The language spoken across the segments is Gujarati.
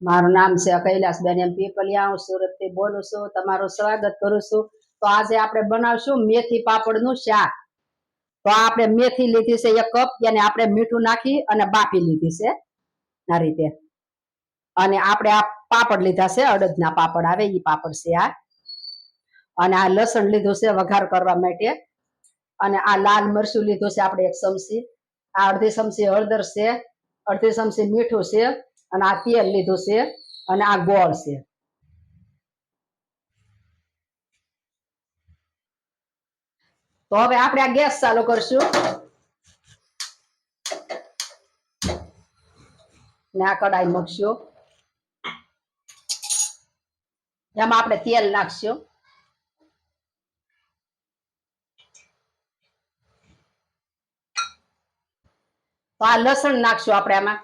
મારું નામ છે કૈલાસબેન એમ પીપલિયા. હું સુરતથી બોલું છું. તમારું સ્વાગત કરું છું. તો આજે આપણે બનાવશું મેથી પાપડનું શાક. તો આપણે મેથી લીધી છે 1 કપ, એને આપણે મીઠું નાખી અને બાફી લીધી છે આ રીતે. અને આપણે આ પાપડ લીધા છે, અડદના પાપડ આવે એ પાપડ છે આ. અને આ લસણ લીધું છે વઘાર કરવા માટે. અને આ લાલ મરચું લીધું છે આપણે 1 ચમચી. આ અડધી ચમચી હળદર છે, અડધી ચમચી મીઠું છે, અને આ તેલ લીધું છે, અને આ ગોળ છે. તો હવે આપણે આ ગેસ ચાલુ કરશું ને આ કડાઈ મૂકશું. એમાં આપણે તેલ નાખશું. તો આ લસણ નાખશું આપણે આમાં.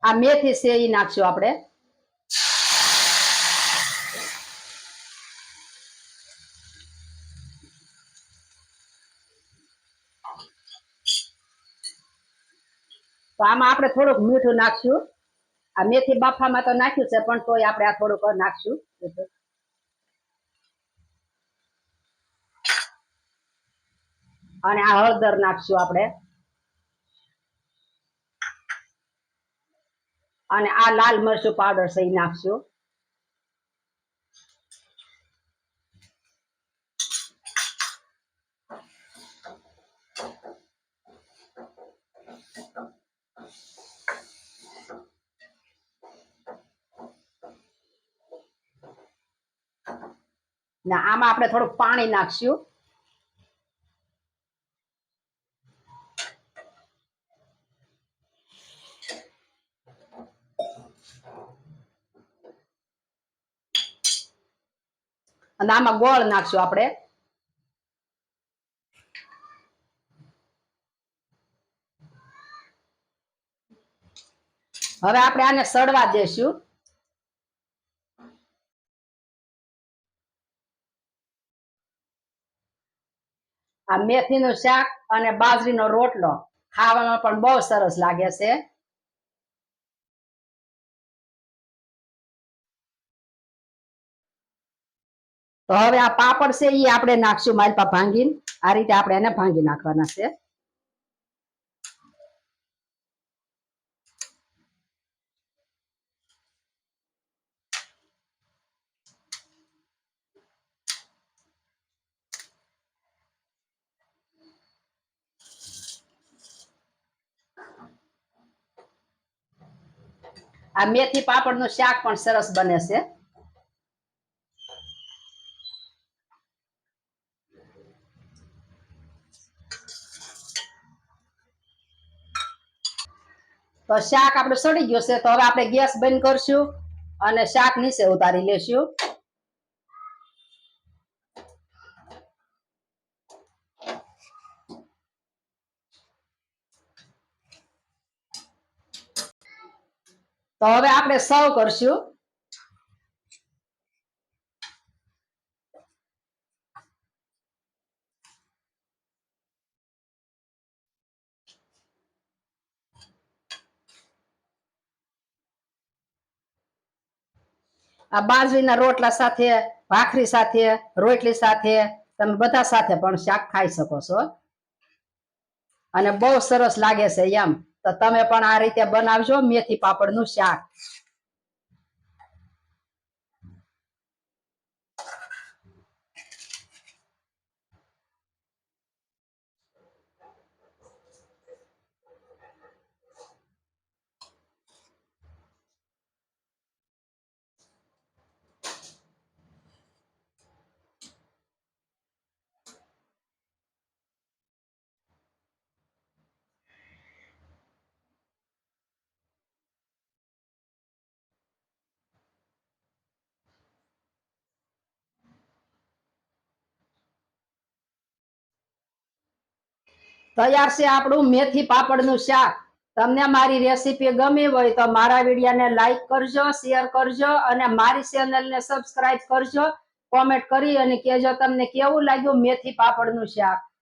આ મેથી છે એ નાખશું આપણે. તો આમાં આપણે થોડુંક મીઠું નાખશું. આ મેથી બાફામાં તો નાખ્યું છે, પણ તોય આપણે આ થોડુંક નાખશું. અને આ હળદર નાખશું આપણે. અને આ લાલ મરચું પાવડર છે એ નાખશું. ને આમાં આપણે થોડુંક પાણી નાખશું. અને આમાં ગોળ નાખશું આપણે. હવે આપણે આને સડવા દેશું. આ મેથીનું શાક અને બાજરીનો રોટલો ખાવામાં પણ બહુ સરસ લાગે છે. તો હવે આ પાપડ છે એ આપણે નાખશું માલપા ભાંગીને. આ રીતે આપણે એને ભાંગી નાખવાના છે. આ મેથી પાપડનું શાક પણ સરસ બને છે. તો શાક આપણે સડી ગયું છે. તો હવે આપણે ગેસ બંધ કરશું અને શાક નીચે ઉતારી લેશું. તો હવે આપણે સર્વ કરશું. આ બાજરીના રોટલા સાથે, ભાખરી સાથે, રોટલી સાથે, તમે બધા સાથે પણ શાક ખાઈ શકો છો. અને બહુ સરસ લાગે છે એમ. તો તમે પણ આ રીતે બનાવજો મેથી પાપડનું શાક. તૈયાર છે આપણું મેથી પાપડનું શાક. તમને મારી રેસીપી ગમી હોય તો મારા વિડીયોને લાઈક કરજો, શેર કરજો અને મારી ચેનલને સબસ્ક્રાઇબ કરજો. કોમેન્ટ કરી અને કહેજો તમને કેવું લાગ્યું મેથી પાપડનું શાક.